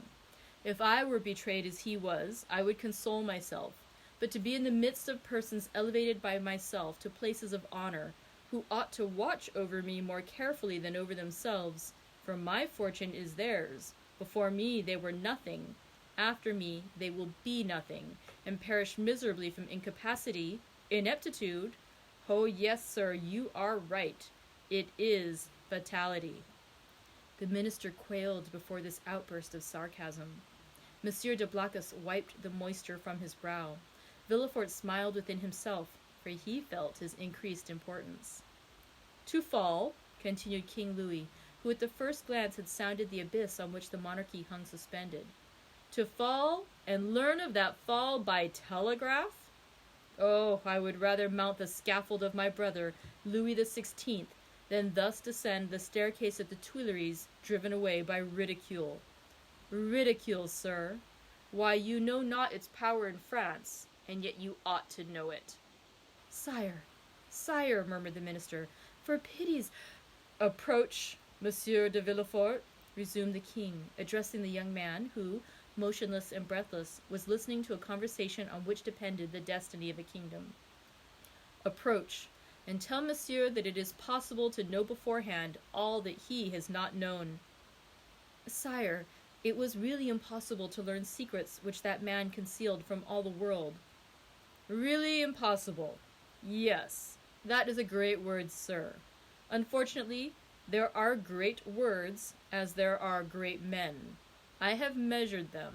If I were betrayed as he was, I would console myself, but to be in the midst of persons elevated by myself to places of honor, who ought to watch over me more carefully than over themselves, for my fortune is theirs. Before me they were nothing. After me they will be nothing, and perish miserably from incapacity, ineptitude. Oh yes, sir, you are right. It is fatality. The minister quailed before this outburst of sarcasm. Monsieur de Blacas wiped the moisture from his brow. Villefort smiled within himself, for he felt his increased importance. To fall, continued King Louis, who at the first glance had sounded the abyss on which the monarchy hung suspended. To fall, and learn of that fall by telegraph? Oh, I would rather mount the scaffold of my brother, Louis XVI, than thus descend the staircase of the Tuileries, driven away by ridicule. Ridicule, sir? Why, you know not its power in France, and yet you ought to know it. Sire, sire, murmured the minister, for pity's— Approach, Monsieur de Villefort, resumed the king, addressing the young man who, motionless and breathless, was listening to a conversation on which depended the destiny of a kingdom. Approach, and tell monsieur that it is possible to know beforehand all that he has not known. Sire, it was really impossible to learn secrets which that man concealed from all the world. Really impossible? Yes, that is a great word, sir. Unfortunately, there are great words as there are great men. I have measured them.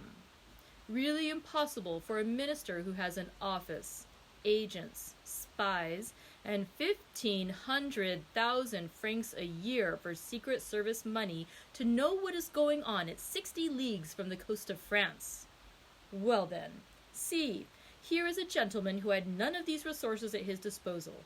Really impossible for a minister who has an office, agents, spies, and 1,500,000 francs a year for Secret Service money to know what is going on at 60 leagues from the coast of France. Well then, see, here is a gentleman who had none of these resources at his disposal.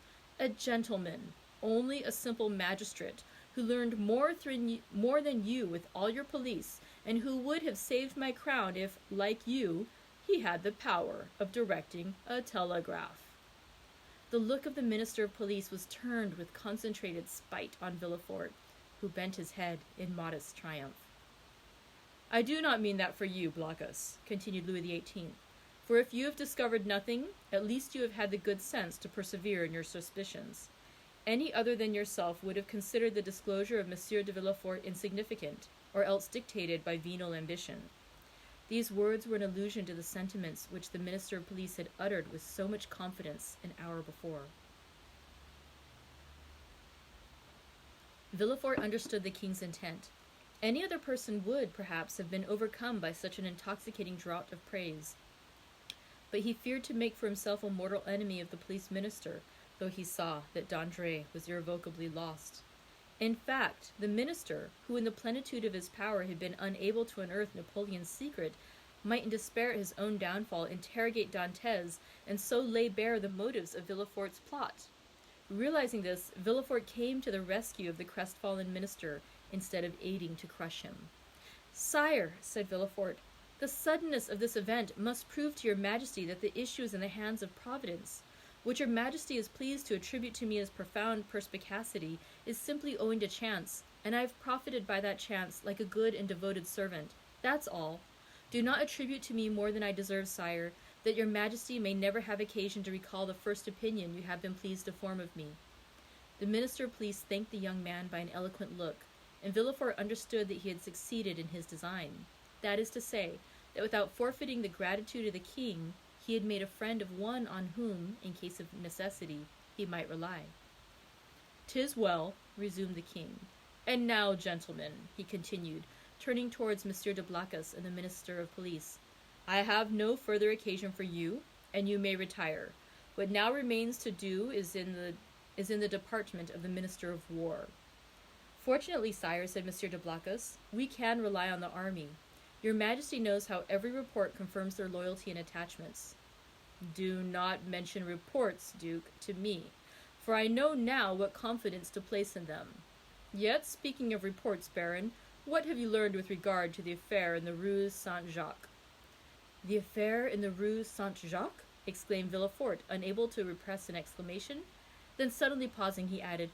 A gentleman, only a simple magistrate, who learned more than you with all your police, and who would have saved my crown if, like you, he had the power of directing a telegraph. The look of the minister of police was turned with concentrated spite on Villefort, who bent his head in modest triumph. I do not mean that for you, Blacas, continued Louis XVIII, for if you have discovered nothing, at least you have had the good sense to persevere in your suspicions. Any other than yourself would have considered the disclosure of Monsieur de Villefort insignificant, or else dictated by venal ambition. These words were an allusion to the sentiments which the minister of police had uttered with so much confidence an hour before. Villefort understood the king's intent. Any other person would, perhaps, have been overcome by such an intoxicating draught of praise. But he feared to make for himself a mortal enemy of the police minister, though he saw that d'André was irrevocably lost. In fact, the minister, who in the plenitude of his power had been unable to unearth Napoleon's secret, might in despair at his own downfall interrogate Dantes and so lay bare the motives of Villefort's plot. Realizing this, Villefort came to the rescue of the crestfallen minister instead of aiding to crush him. Sire, said Villefort, the suddenness of this event must prove to your majesty that the issue is in the hands of Providence. What your majesty is pleased to attribute to me as profound perspicacity is simply owing to chance, and I have profited by that chance like a good and devoted servant. That's all. Do not attribute to me more than I deserve, sire, that your majesty may never have occasion to recall the first opinion you have been pleased to form of me. The minister of police thanked the young man by an eloquent look, and Villefort understood that he had succeeded in his design. That is to say, that without forfeiting the gratitude of the king, he had made a friend of one on whom, in case of necessity, he might rely. "'Tis well," resumed the king. "And now, gentlemen," he continued, turning towards Monsieur de Blacas and the minister of police, "I have no further occasion for you, and you may retire. What now remains to do is in the department of the Minister of War." "Fortunately, sire," said Monsieur de Blacas, "we can rely on the army. Your majesty knows how every report confirms their loyalty and attachments." "Do not mention reports, Duke, to me, for I know now what confidence to place in them. Yet, speaking of reports, Baron, what have you learned with regard to the affair in the Rue Saint-Jacques?" "The affair in the Rue Saint-Jacques?" exclaimed Villefort, unable to repress an exclamation. Then suddenly pausing, he added,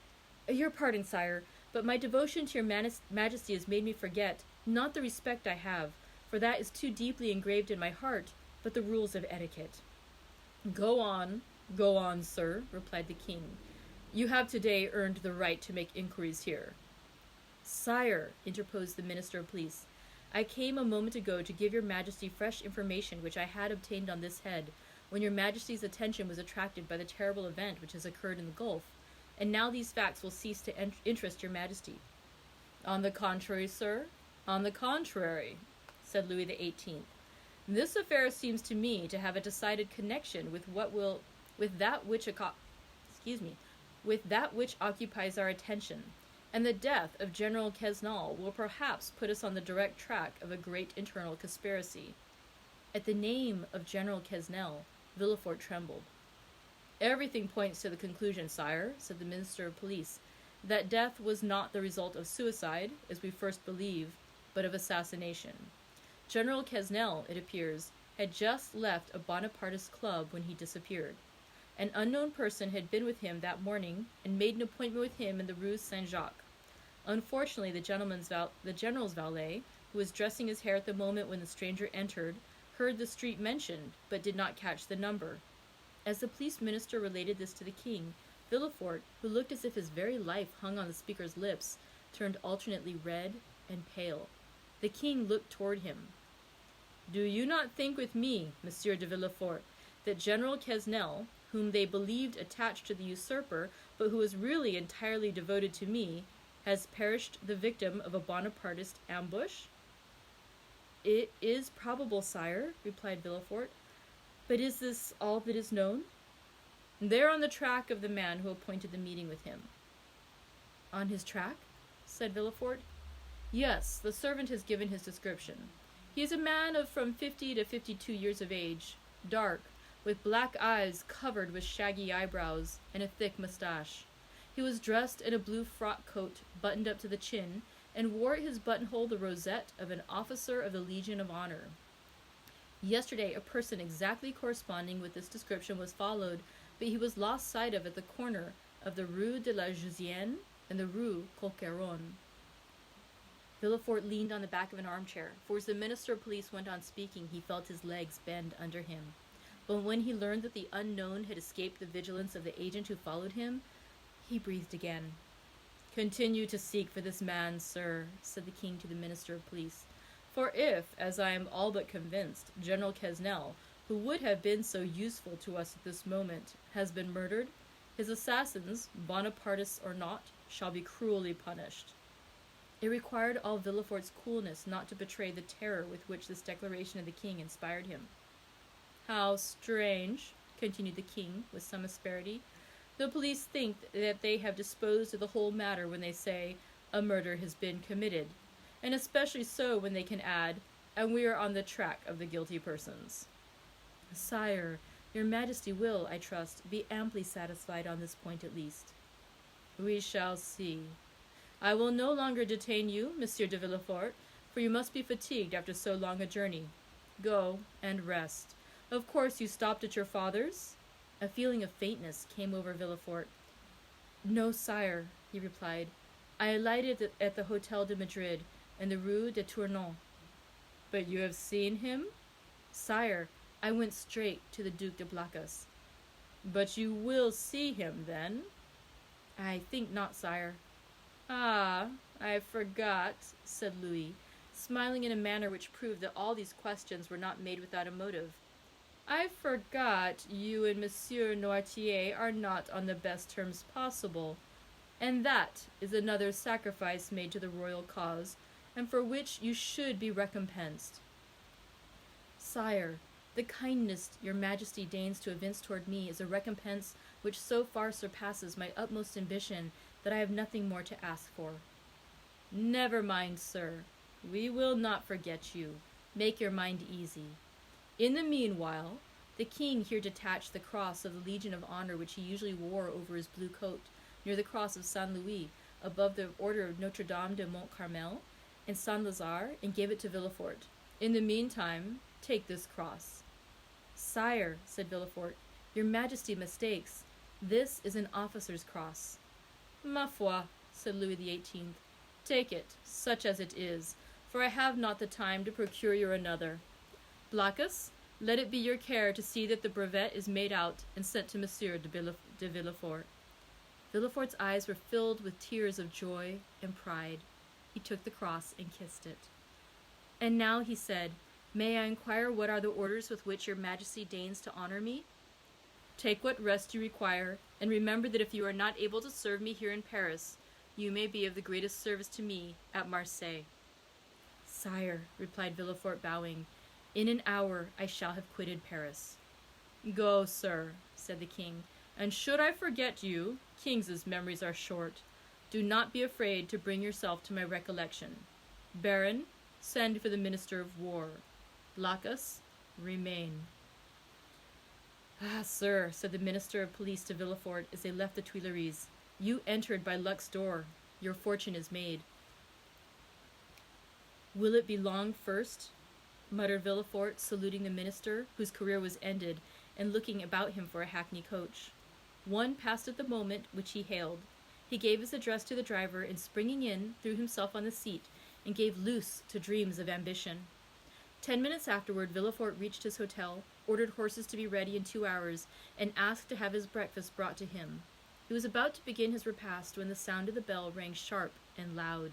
"Your pardon, sire, but my devotion to your majesty has made me forget, not the respect I have, for that is too deeply engraved in my heart, but the rules of etiquette." Go on, sir," replied the king. "You have today earned the right to make inquiries here." "Sire," interposed the minister of police, "I came a moment ago to give your majesty fresh information which I had obtained on this head, when your majesty's attention was attracted by the terrible event which has occurred in the Gulf, and now these facts will cease to interest your majesty." "On the contrary, sir, on the contrary," said Louis XVIII. "This affair seems to me to have a decided connection with that which occupies our attention, and the death of General Quesnel will perhaps put us on the direct track of a great internal conspiracy." At the name of General Quesnel, Villefort trembled. "Everything points to the conclusion, sire," said the minister of police, "that death was not the result of suicide, as we first believe, but of assassination. General Quesnel, it appears, had just left a Bonapartist club when he disappeared. An unknown person had been with him that morning and made an appointment with him in the Rue Saint-Jacques. Unfortunately, the general's valet, who was dressing his hair at the moment when the stranger entered, heard the street mentioned, but did not catch the number. As the police minister related this to the king, Villefort, who looked as if his very life hung on the speaker's lips, turned alternately red and pale. The king looked toward him. "Do you not think with me, Monsieur de Villefort, that General Quesnel, whom they believed attached to the usurper, but who was really entirely devoted to me, has perished the victim of a Bonapartist ambush?" "It is probable, sire," replied Villefort. "But is this all that is known?" "They are on the track of the man who appointed the meeting with him." "On his track?" said Villefort. "Yes, the servant has given his description. He is a man of from 50 to 52 years of age, dark, with black eyes covered with shaggy eyebrows and a thick mustache. He was dressed in a blue frock coat buttoned up to the chin, and wore at his buttonhole the rosette of an officer of the Legion of Honor. Yesterday, a person exactly corresponding with this description was followed, but he was lost sight of at the corner of the Rue de la Jussienne and the Rue Coqueron." Villefort leaned on the back of an armchair, for as the minister of police went on speaking, he felt his legs bend under him. But when he learned that the unknown had escaped the vigilance of the agent who followed him, he breathed again. "Continue to seek for this man, sir," said the king to the minister of police. "For if, as I am all but convinced, General Quesnel, who would have been so useful to us at this moment, has been murdered, his assassins, Bonapartists or not, shall be cruelly punished." It required all Villefort's coolness not to betray the terror with which this declaration of the king inspired him. "How strange," continued the king with some asperity. "The police think that they have disposed of the whole matter when they say, 'A murder has been committed,' and especially so when they can add, 'and we are on the track of the guilty persons.'" "Sire, your majesty will, I trust, be amply satisfied on this point at least." "We shall see. I will no longer detain you, Monsieur de Villefort, for you must be fatigued after so long a journey. Go and rest. Of course you stopped at your father's?" A feeling of faintness came over Villefort. "No, sire," he replied. "I alighted at the Hotel de Madrid in the Rue de Tournon." "But you have seen him?" "Sire, I went straight to the Duc de Blacas." "But you will see him, then?" "I think not, sire." "Ah, I forgot," said Louis, smiling in a manner which proved that all these questions were not made without a motive. "I forgot you and Monsieur Noirtier are not on the best terms possible, and that is another sacrifice made to the royal cause, and for which you should be recompensed." "Sire, the kindness your Majesty deigns to evince toward me is a recompense which so far surpasses my utmost ambition that I have nothing more to ask for." "Never mind, sir. We will not forget you. Make your mind easy. In the meanwhile, the king here detached the cross of the Legion of Honor which he usually wore over his blue coat, near the cross of Saint Louis, above the order of Notre Dame de Mont Carmel and Saint Lazare, and gave it to Villefort. In the meantime, take this cross." "Sire," said Villefort, "your Majesty mistakes. This is an officer's cross." "Ma foi," said Louis XVIII, "take it, such as it is, for I have not the time to procure you another. Blacas, let it be your care to see that the brevet is made out and sent to Monsieur de Villefort." Villefort's eyes were filled with tears of joy and pride. He took the cross and kissed it. "And now," he said, "may I inquire what are the orders with which your Majesty deigns to honor me?" "Take what rest you require, and remember that if you are not able to serve me here in Paris, you may be of the greatest service to me at Marseille." "Sire," replied Villefort, bowing, "in an hour I shall have quitted Paris." "Go, sir," said the king, "and should I forget you, kings' memories are short, do not be afraid to bring yourself to my recollection. Baron, send for the Minister of War. Blacas, remain." "Ah, sir," said the Minister of Police to Villefort as they left the Tuileries, "you entered by luck's door. Your fortune is made." "Will it be long first?" muttered Villefort, saluting the minister, whose career was ended, and looking about him for a hackney coach. One passed at the moment which he hailed. He gave his address to the driver, and springing in, threw himself on the seat, and gave loose to dreams of ambition. 10 minutes afterward, Villefort reached his hotel, ordered horses to be ready in 2 hours, and asked to have his breakfast brought to him. He was about to begin his repast when the sound of the bell rang sharp and loud.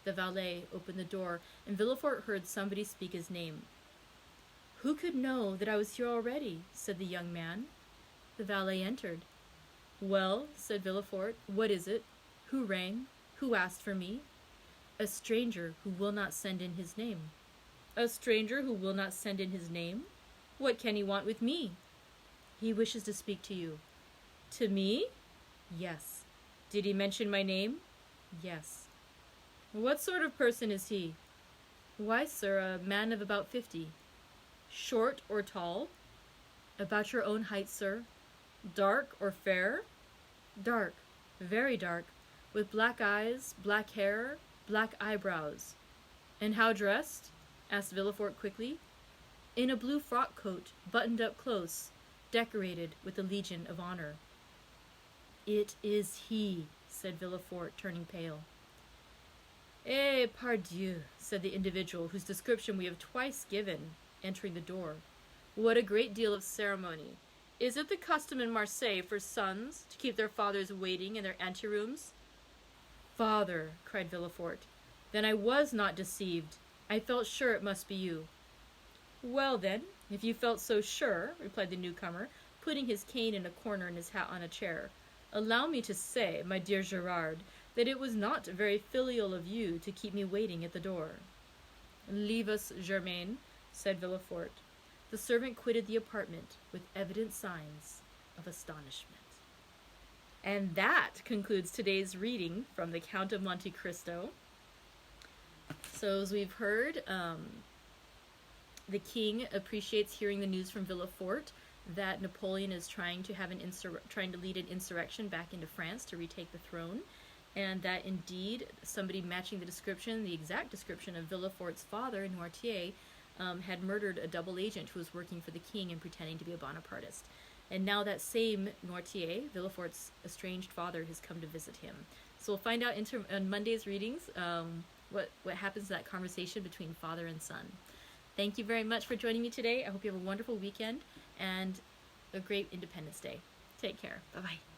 The valet opened the door, and Villefort heard somebody speak his name. "Who could know that I was here already?" said the young man. The valet entered. "Well," said Villefort, "what is it? Who rang? Who asked for me?" "A stranger who will not send in his name." "A stranger who will not send in his name? What can he want with me?" "He wishes to speak to you." "To me?" "Yes." "Did he mention my name?" "Yes." "What sort of person is he?" "Why, sir, a man of about 50. "Short or tall?" "About your own height, sir." "Dark or fair?" "Dark, very dark, with black eyes, black hair, black eyebrows." "And how dressed?" asked Villefort quickly. "In a blue frock coat, buttoned up close, decorated with the Legion of Honor." "It is he," said Villefort, turning pale. "Eh, pardieu," said the individual whose description we have twice given, entering the door. "What a great deal of ceremony! Is it the custom in Marseille for sons to keep their fathers waiting in their anterooms?" "Father," cried Villefort, "then I was not deceived. I felt sure it must be you." "Well, then, if you felt so sure," replied the newcomer, putting his cane in a corner and his hat on a chair, "allow me to say, my dear Gerard, that it was not very filial of you to keep me waiting at the door." "Leave us, Germain," said Villefort. The servant quitted the apartment with evident signs of astonishment. And that concludes today's reading from the Count of Monte Cristo. So as we've heard, the king appreciates hearing the news from Villefort that Napoleon is trying to lead an insurrection back into France to retake the throne. and that indeed somebody matching the description, the exact description of Villefort's father, Noirtier, had murdered a double agent who was working for the king and pretending to be a Bonapartist. And now that same Noirtier, Villefort's estranged father, has come to visit him. So we'll find out on Monday's readings what happens to that conversation between father and son. Thank you very much for joining me today. I hope you have a wonderful weekend and a great Independence Day. Take care. Bye-bye.